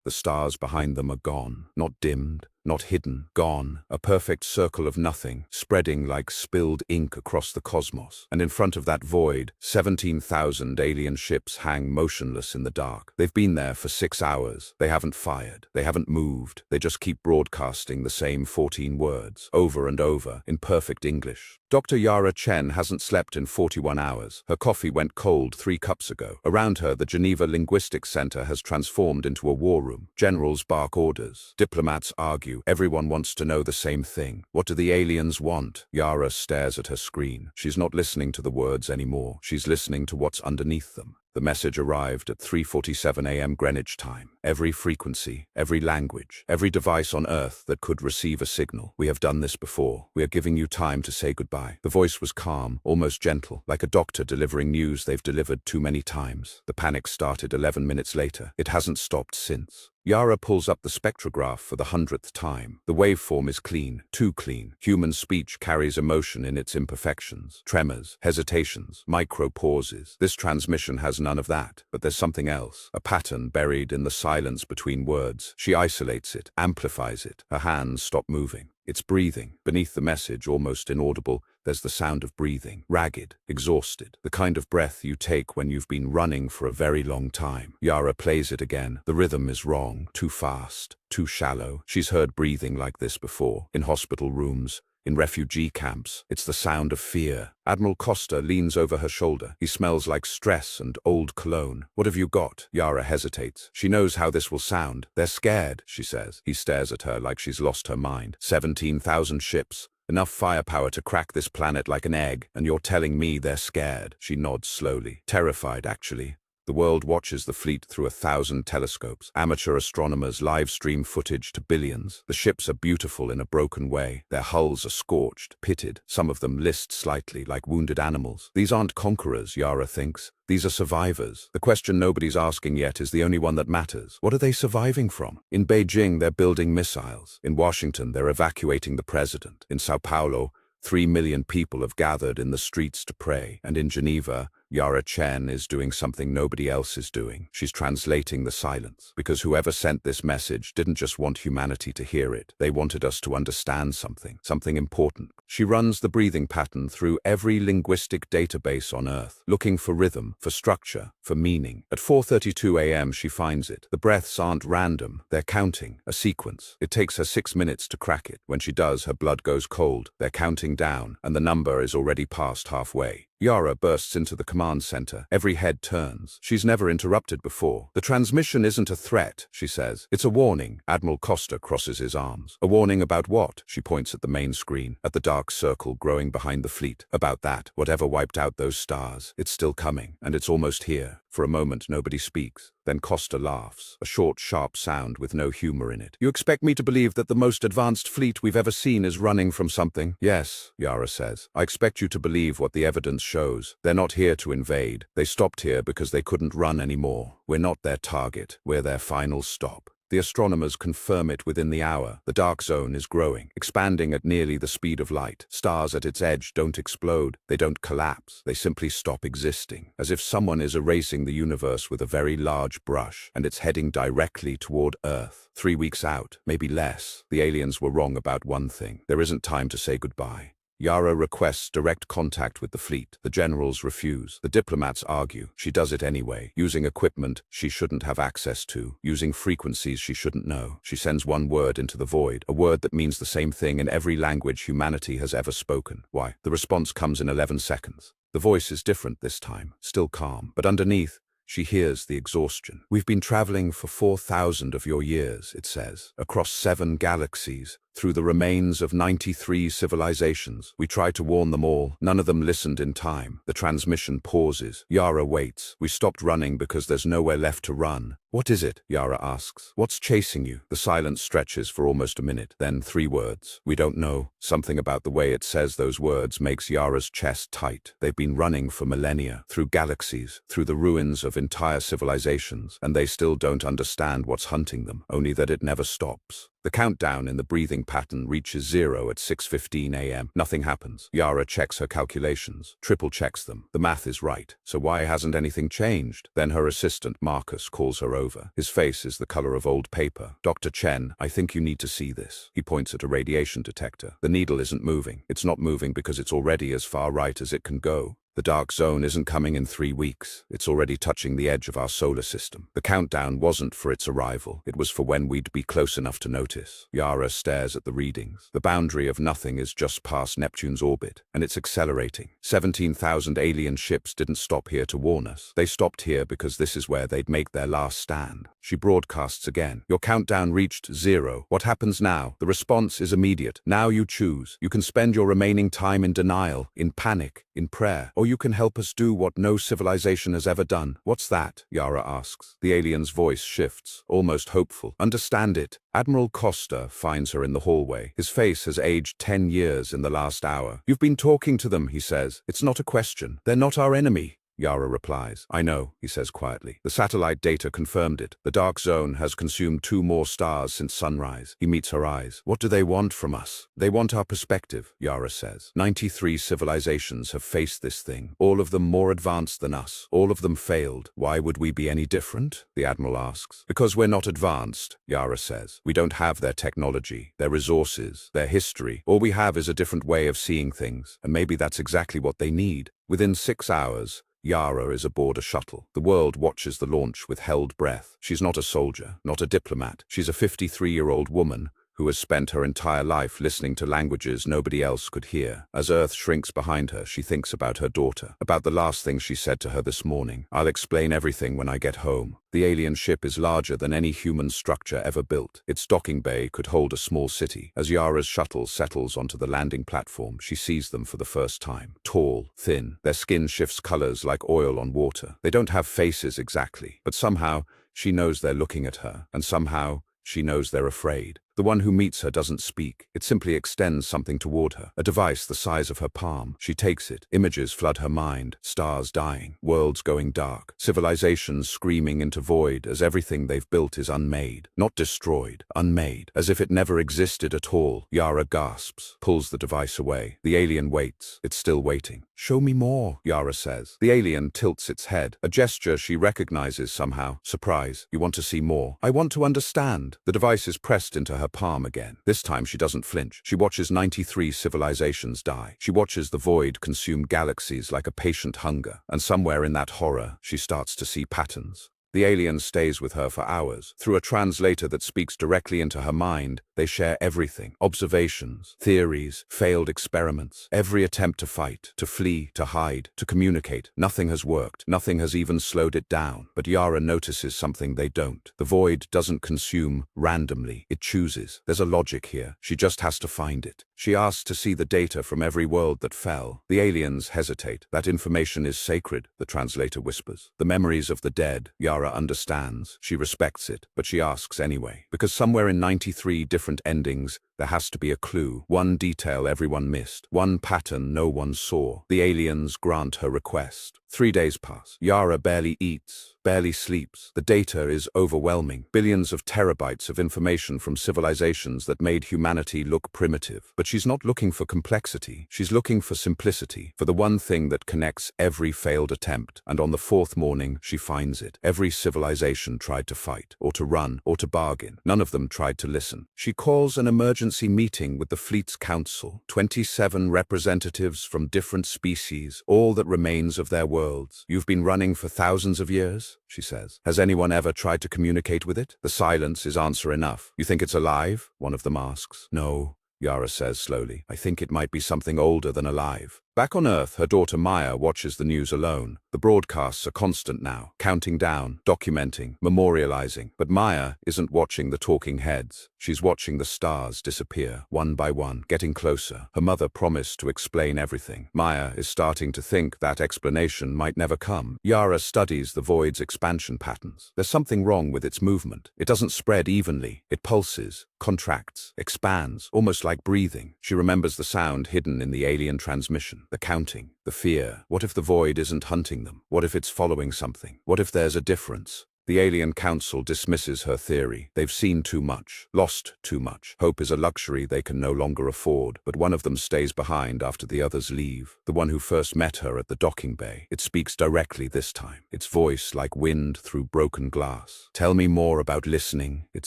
The stars behind them are gone, not dimmed, not hidden, gone, a perfect circle of nothing, spreading like spilled ink across the cosmos. And in front of that void, 17,000 alien ships hang motionless in the dark. They've been there for 6 hours. They haven't fired. They haven't moved. They just keep broadcasting the same 14 words, over and over, in perfect English. Dr. Yara Chen hasn't slept in 41 hours. Her coffee went cold 3 cups ago. Around her, the Geneva Linguistics Center has transformed into a war room. Generals bark orders. Diplomats argue. Everyone wants to know the same thing. What do the aliens want? Yara stares at her screen. She's not listening to the words anymore. She's listening to what's underneath them. The message arrived at 3:47 a.m. Greenwich time. Every frequency, every language, every device on Earth that could receive a signal. We have done this before. We are giving you time to say goodbye. The voice was calm, almost gentle, like a doctor delivering news they've delivered too many times. The panic started 11 minutes later. It hasn't stopped since. Yara pulls up the spectrograph for the 100th time. The waveform is clean, too clean. Human speech carries emotion in its imperfections, tremors, hesitations, micro-pauses. This transmission has none of that, but there's something else, a pattern buried in the silence between words. She isolates it, amplifies it. Her hands stop moving. It's breathing. Beneath the message, almost inaudible, there's the sound of breathing. Ragged, exhausted. The kind of breath you take when you've been running for a very long time. Yara plays it again. The rhythm is wrong. Too fast. Too shallow. She's heard breathing like this before. In hospital rooms. In refugee camps. It's the sound of fear. Admiral Costa leans over her shoulder. He smells like stress and old cologne. What have you got? Yara hesitates. She knows how this will sound. They're scared, she says. He stares at her like she's lost her mind. 17,000 ships. Enough firepower to crack this planet like an egg. And you're telling me they're scared. She nods slowly. Terrified, actually. The world watches the fleet through 1,000 telescopes. Amateur astronomers live stream footage to billions. The ships are beautiful in a broken way. Their hulls are scorched, pitted. Some of them list slightly, like wounded animals. These aren't conquerors, Yara thinks. These are survivors. The question nobody's asking yet is the only one that matters. What are they surviving from? In Beijing, they're building missiles. In Washington, they're evacuating the president. In Sao Paulo, 3 million people have gathered in the streets to pray. And in Geneva, Yara Chen is doing something nobody else is doing. She's translating the silence. Because whoever sent this message didn't just want humanity to hear it. They wanted us to understand something important. She runs the breathing pattern through every linguistic database on Earth, looking for rhythm, for structure, for meaning. At 4:32 a.m. she finds it. The breaths aren't random. They're counting, a sequence. It takes her 6 minutes to crack it. When she does, her blood goes cold. They're counting down, and the number is already past halfway. Yara bursts into the command center. Every head turns. She's never interrupted before. The transmission isn't a threat, she says. It's a warning. Admiral Costa crosses his arms. A warning about what? She points at the main screen, at the dark circle growing behind the fleet. About that, whatever wiped out those stars. It's still coming, and it's almost here. For a moment, nobody speaks. Then Costa laughs, a short, sharp sound with no humor in it. You expect me to believe that the most advanced fleet we've ever seen is running from something? Yes, Yara says. I expect you to believe what the evidence shows. They're not here to invade. They stopped here because they couldn't run anymore. We're not their target. We're their final stop. The astronomers confirm it within the hour. The dark zone is growing, expanding at nearly the speed of light. Stars at its edge don't explode. They don't collapse. They simply stop existing, as if someone is erasing the universe with a very large brush, and it's heading directly toward Earth. 3 weeks out, maybe less. The aliens were wrong about one thing. There isn't time to say goodbye. Yara requests direct contact with the fleet. The generals refuse. The diplomats argue. She does it anyway, using equipment she shouldn't have access to, using frequencies she shouldn't know. She sends one word into the void, a word that means the same thing in every language humanity has ever spoken. Why? The response comes in 11 seconds. The voice is different this time, still calm, but underneath, she hears the exhaustion. We've been traveling for 4,000 of your years, it says, across 7 galaxies, through the remains of 93 civilizations. We tried to warn them all. None of them listened in time. The transmission pauses. Yara waits. We stopped running because there's nowhere left to run. What is it? Yara asks. What's chasing you? The silence stretches for almost a minute. Then 3 words. We don't know. Something about the way it says those words makes Yara's chest tight. They've been running for millennia, through galaxies, through the ruins of entire civilizations, and they still don't understand what's hunting them, only that it never stops. The countdown in the breathing pattern reaches 0 at 6:15 a.m. Nothing happens. Yara checks her calculations, triple checks them. The math is right. So why hasn't anything changed? Then her assistant Marcus calls her over. His face is the color of old paper. Dr. Chen, I think you need to see this. He points at a radiation detector. The needle isn't moving. It's not moving because it's already as far right as it can go. The dark zone isn't coming in 3 weeks. It's already touching the edge of our solar system. The countdown wasn't for its arrival. It was for when we'd be close enough to notice. Yara stares at the readings. The boundary of nothing is just past Neptune's orbit, and it's accelerating. 17,000 alien ships didn't stop here to warn us. They stopped here because this is where they'd make their last stand. She broadcasts again. Your countdown reached 0. What happens now? The response is immediate. Now you choose. You can spend your remaining time in denial, in panic, in prayer, or you can help us do what no civilization has ever done. What's that? Yara asks. The alien's voice shifts, almost hopeful. Understand it. Admiral Costa finds her in the hallway. His face has aged 10 years in the last hour. You've been talking to them, he says. It's not a question. They're not our enemy. Yara replies. I know, he says quietly. The satellite data confirmed it. The dark zone has consumed 2 more stars since sunrise. He meets her eyes. What do they want from us? They want our perspective, Yara says. 93 civilizations have faced this thing, all of them more advanced than us. All of them failed. Why would we be any different? The Admiral asks. Because we're not advanced, Yara says. We don't have their technology, their resources, their history. All we have is a different way of seeing things, and maybe that's exactly what they need. Within 6 hours, Yara is aboard a shuttle. The world watches the launch with held breath. She's not a soldier, not a diplomat. She's a 53-year-old woman who has spent her entire life listening to languages nobody else could hear. As Earth shrinks behind her, she thinks about her daughter, about the last thing she said to her this morning. I'll explain everything when I get home. The alien ship is larger than any human structure ever built. Its docking bay could hold a small city. As Yara's shuttle settles onto the landing platform, she sees them for the first time. Tall, thin, their skin shifts colors like oil on water. They don't have faces exactly, but somehow she knows they're looking at her, and somehow she knows they're afraid. The one who meets her doesn't speak. It simply extends something toward her, a device the size of her palm. She takes it. Images flood her mind, stars dying, worlds going dark, civilizations screaming into void as everything they've built is unmade. Not destroyed, unmade, as if it never existed at all. Yara gasps, pulls the device away. The alien waits. It's still waiting. Show me more, Yara says. The alien tilts its head, a gesture she recognizes somehow. Surprise. You want to see more? I want to understand. The device is pressed into her palm again. This time she doesn't flinch. She watches 93 civilizations die. She watches the void consume galaxies like a patient hunger. And somewhere in that horror, she starts to see patterns. The alien stays with her for hours. Through a translator that speaks directly into her mind, they share everything. Observations, theories, failed experiments, every attempt to fight, to flee, to hide, to communicate. Nothing has worked. Nothing has even slowed it down. But Yara notices something they don't. The void doesn't consume randomly. It chooses. There's a logic here. She just has to find it. She asks to see the data from every world that fell. The aliens hesitate. That information is sacred, the translator whispers. The memories of the dead. Yara understands. She respects it, but she asks anyway. Because somewhere in 93 different endings, there has to be a clue. One detail everyone missed. One pattern no one saw. The aliens grant her request. 3 days pass. Yara barely eats, barely sleeps. The data is overwhelming. Billions of terabytes of information from civilizations that made humanity look primitive. But she's not looking for complexity. She's looking for simplicity, for the one thing that connects every failed attempt. And on the 4th morning, she finds it. Every civilization tried to fight, or to run, or to bargain. None of them tried to listen. She calls an emergency meeting with the fleet's council. 27 representatives from different species, all that remains of their worlds. You've been running for thousands of years, she says. Has anyone ever tried to communicate with it? The silence is answer enough. You think it's alive? One of them asks. No, Yara says slowly. I think it might be something older than alive. Back on Earth, her daughter Maya watches the news alone. The broadcasts are constant now, counting down, documenting, memorializing. But Maya isn't watching the talking heads. She's watching the stars disappear, one by one, getting closer. Her mother promised to explain everything. Maya is starting to think that explanation might never come. Yara studies the void's expansion patterns. There's something wrong with its movement. It doesn't spread evenly. It pulses, contracts, expands, almost like breathing. She remembers the sound hidden in the alien transmission. The counting, the fear. What if the void isn't hunting them? What if it's following something? What if there's a difference? The alien council dismisses her theory. They've seen too much, lost too much. Hope is a luxury they can no longer afford, but one of them stays behind after the others leave. The one who first met her at the docking bay. It speaks directly this time, its voice like wind through broken glass. "Tell me more about listening," it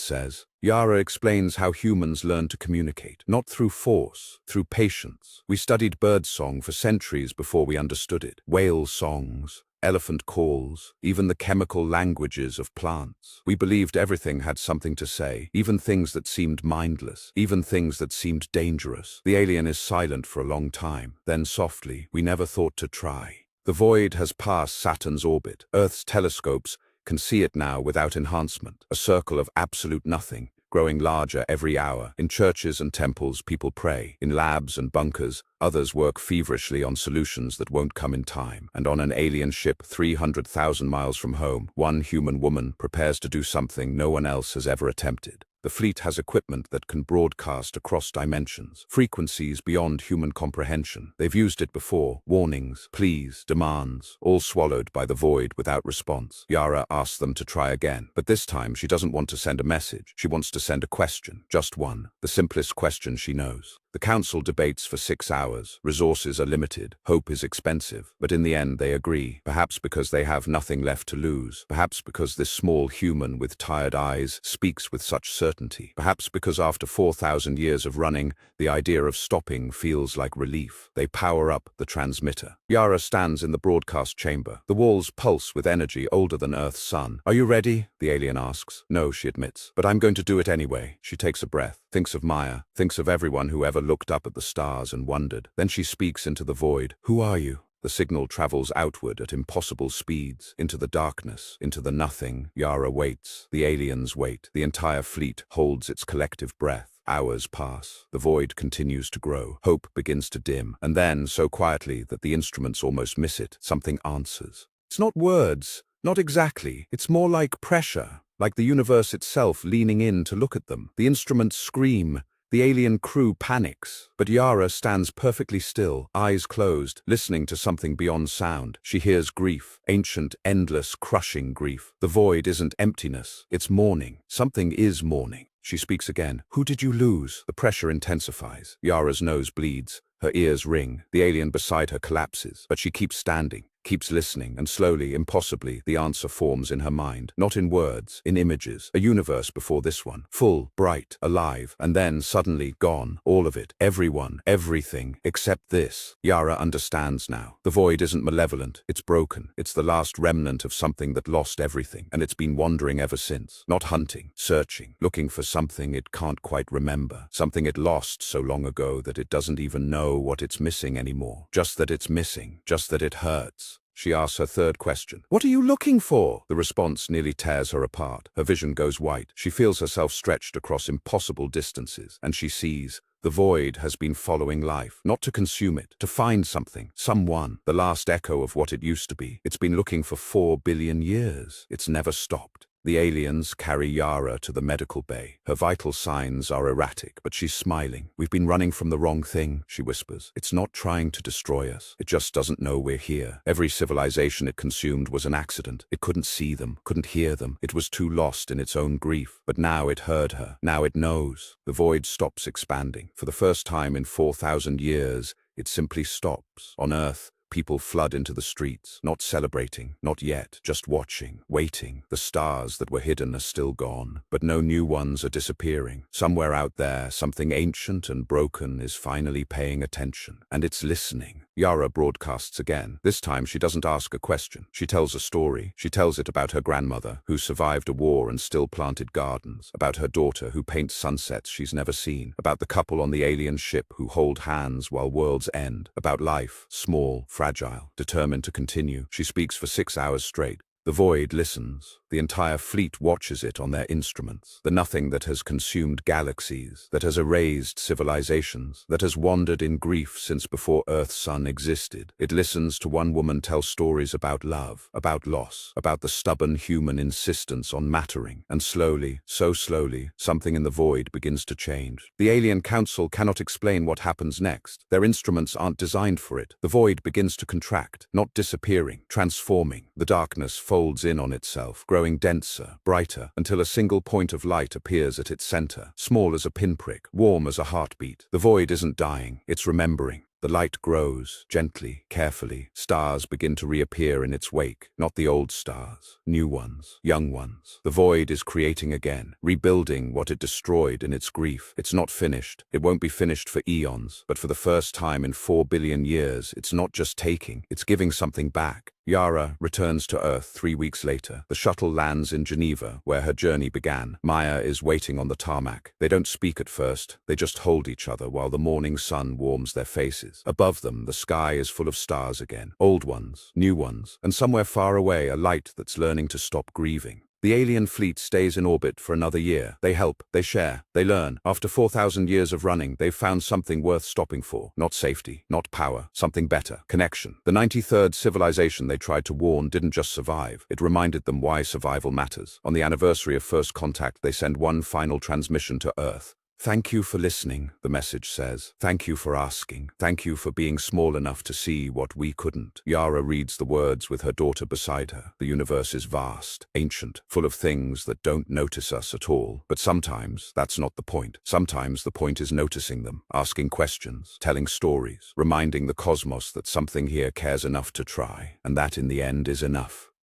says. Yara explains how humans learn to communicate, not through force, through patience. We studied birdsong for centuries before we understood it. Whale songs, elephant calls, even the chemical languages of plants. We believed everything had something to say, even things that seemed mindless, even things that seemed dangerous. The alien is silent for a long time, then softly, "We never thought to try." The void has passed Saturn's orbit. Earth's telescopes can see it now without enhancement, a circle of absolute nothing, growing larger every hour. In churches and temples, people pray. In labs and bunkers, others work feverishly on solutions that won't come in time. And on an alien ship 300,000 miles from home, one human woman prepares to do something no one else has ever attempted. The fleet has equipment that can broadcast across dimensions, frequencies beyond human comprehension. They've used it before. Warnings, pleas, demands, all swallowed by the void without response. Yara asks them to try again, but this time she doesn't want to send a message. She wants to send a question, just one, the simplest question she knows. The council debates for 6 hours. Resources are limited. Hope is expensive. But in the end, they agree. Perhaps because they have nothing left to lose. Perhaps because this small human with tired eyes speaks with such certainty. Perhaps because after 4,000 years of running, the idea of stopping feels like relief. They power up the transmitter. Yara stands in the broadcast chamber. The walls pulse with energy older than Earth's sun. "Are you ready?" the alien asks. "No," she admits. "But I'm going to do it anyway." She takes a breath, thinks of Maya, thinks of everyone who ever looked up at the stars and wondered. Then she speaks into the void. "Who are you?" The signal travels outward at impossible speeds, into the darkness, into the nothing. Yara waits. The aliens wait. The entire fleet holds its collective breath. Hours pass. The void continues to grow. Hope begins to dim. And then, so quietly that the instruments almost miss it, something answers. It's not words. Not exactly. It's more like pressure, like the universe itself leaning in to look at them. The instruments scream. The alien crew panics, but Yara stands perfectly still, eyes closed, listening to something beyond sound. She hears grief, ancient, endless, crushing grief. The void isn't emptiness, it's mourning. Something is mourning. She speaks again. "Who did you lose?" The pressure intensifies. Yara's nose bleeds. Her ears ring. The alien beside her collapses, but she keeps standing, keeps listening, and slowly, impossibly, the answer forms in her mind. Not in words, in images. A universe before this one. Full, bright, alive, and then suddenly gone. All of it. Everyone. Everything. Except this. Yara understands now. The void isn't malevolent. It's broken. It's the last remnant of something that lost everything, and it's been wandering ever since. Not hunting, searching, looking for something it can't quite remember. Something it lost so long ago that it doesn't even know what it's missing anymore. Just that it's missing. Just that it hurts. She asks her third question. "What are you looking for?" The response nearly tears her apart. Her vision goes white. She feels herself stretched across impossible distances, and she sees the void has been following life, not to consume it, to find something, someone, the last echo of what it used to be. It's been looking for 4 billion years. It's never stopped. The aliens carry Yara to the medical bay. Her vital signs are erratic, but she's smiling. "We've been running from the wrong thing," she whispers. "It's not trying to destroy us. It just doesn't know we're here. Every civilization it consumed was an accident. It couldn't see them, couldn't hear them. It was too lost in its own grief. But now it heard her. Now it knows." The void stops expanding. For the first time in 4,000 years, it simply stops. On Earth, people flood into the streets, not celebrating, not yet, just watching, waiting. The stars that were hidden are still gone, but no new ones are disappearing. Somewhere out there, something ancient and broken is finally paying attention, and it's listening. Yara broadcasts again. This time she doesn't ask a question. She tells a story. She tells it about her grandmother, who survived a war and still planted gardens, about her daughter who paints sunsets she's never seen, about the couple on the alien ship who hold hands while worlds end, about life, small, fragile, determined to continue. She speaks for 6 hours straight. The void listens. The entire fleet watches it on their instruments. The nothing that has consumed galaxies, that has erased civilizations, that has wandered in grief since before Earth's sun existed. It listens to one woman tell stories about love, about loss, about the stubborn human insistence on mattering. And slowly, so slowly, something in the void begins to change. The alien council cannot explain what happens next. Their instruments aren't designed for it. The void begins to contract, not disappearing, transforming. The darkness folds in on itself, growing denser, brighter, until a single point of light appears at its center, small as a pinprick, warm as a heartbeat. The void isn't dying, it's remembering. The light grows, gently, carefully. Stars begin to reappear in its wake, not the old stars, new ones, young ones. The void is creating again, rebuilding what it destroyed in its grief. It's not finished. It won't be finished for eons, but for the first time in 4 billion years, it's not just taking, it's giving something back. Yara returns to Earth 3 weeks later. The shuttle lands in Geneva, where her journey began. Maya is waiting on the tarmac. They don't speak at first, they just hold each other while the morning sun warms their faces. Above them, the sky is full of stars again. Old ones, new ones, and somewhere far away a light that's learning to stop grieving. The alien fleet stays in orbit for another year. They help, they share, they learn. After 4,000 years of running, they've found something worth stopping for. Not safety, not power, something better. Connection. The 93rd civilization they tried to warn didn't just survive. It reminded them why survival matters. On the anniversary of first contact, they send one final transmission to Earth. "Thank you for listening," the message says. "Thank you for asking. Thank you for being small enough to see what we couldn't." Yara reads the words with her daughter beside her. The universe is vast, ancient, full of things that don't notice us at all. But sometimes that's not the point. Sometimes the point is noticing them, asking questions, telling stories, reminding the cosmos that something here cares enough to try, and that in the end is enough.